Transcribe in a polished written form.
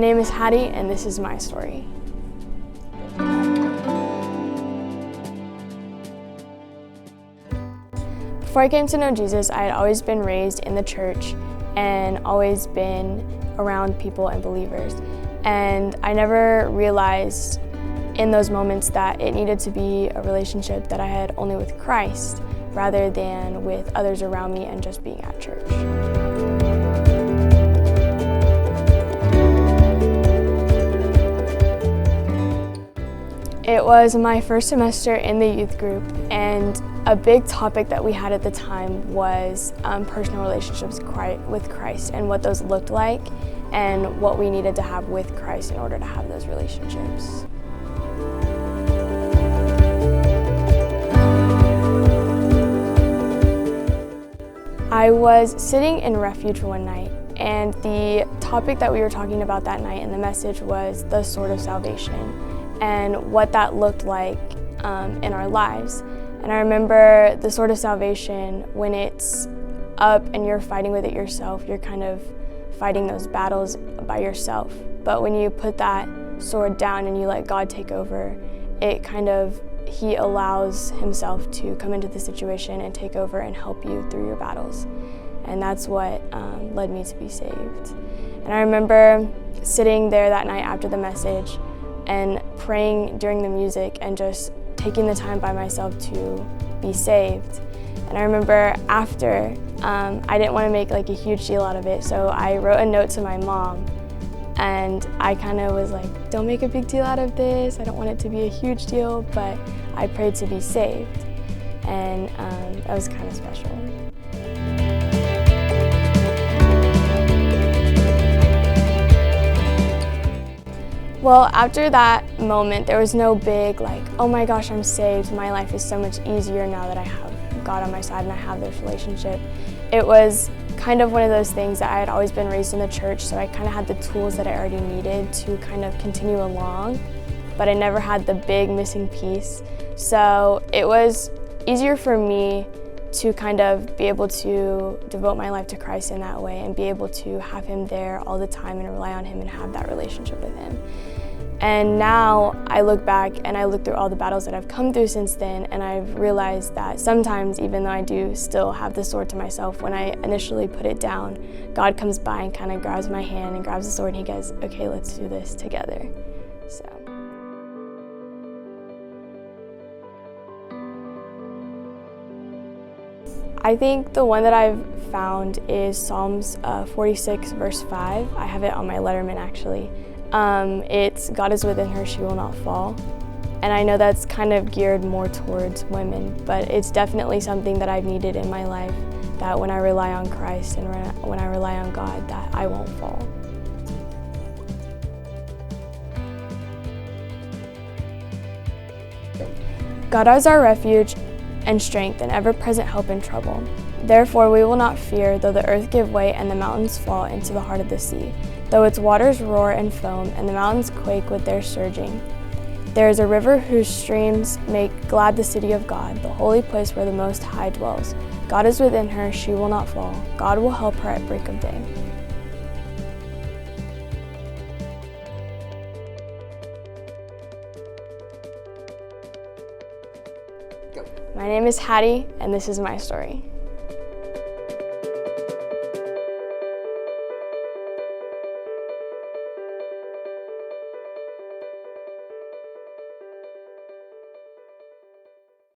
name is Hattie, and this is my story. Before I came to know Jesus, I had always been raised in the church and always been around people and believers. And I never realized in those moments that it needed to be a relationship that I had only with Christ rather than with others around me and just being at church. It was my first semester in the youth group, and a big topic that we had at the time was personal relationships with Christ and what those looked like and what we needed to have with Christ in order to have those relationships. I was sitting in refuge one night, and the topic that we were talking about that night in the message was the sword of salvation and what that looked like in our lives. And I remember the sword of salvation, when it's up and you're fighting with it yourself, you're kind of fighting those battles by yourself. But when you put that sword down and you let God take over, He allows Himself to come into the situation and take over and help you through your battles. And that's what led me to be saved. And I remember sitting there that night after the message and praying during the music and just taking the time by myself to be saved. And I remember after, I didn't want to make like a huge deal out of it, so I wrote a note to my mom, and I kind of was like, don't make a big deal out of this, I don't want it to be a huge deal, but I prayed to be saved, and that was kind of special. Well, after that moment, there was no big like, oh my gosh, I'm saved, my life is so much easier now that I have God on my side and I have this relationship. It was kind of one of those things that I had always been raised in the church, so I kind of had the tools that I already needed to kind of continue along, but I never had the big missing piece. So it was easier for me to kind of be able to devote my life to Christ in that way and be able to have Him there all the time and rely on Him and have that relationship with Him. And now I look back and I look through all the battles that I've come through since then, and I've realized that sometimes, even though I do still have the sword to myself, when I initially put it down, God comes by and kind of grabs my hand and grabs the sword and He goes, okay, let's do this together. So. I think the one that I've found is Psalms 46 verse 5. I have it on my letterman actually. It's God is within her, she will not fall. And I know that's kind of geared more towards women, but it's definitely something that I've needed in my life, that when I rely on Christ and when I rely on God, that I won't fall. God is our refuge and strength, and ever-present help in trouble. Therefore we will not fear, though the earth give way and the mountains fall into the heart of the sea, though its waters roar and foam and the mountains quake with their surging. There is a river whose streams make glad the city of God, the holy place where the Most High dwells. God is within her, she will not fall. God will help her at break of day. My name is Hattie, and this is my story.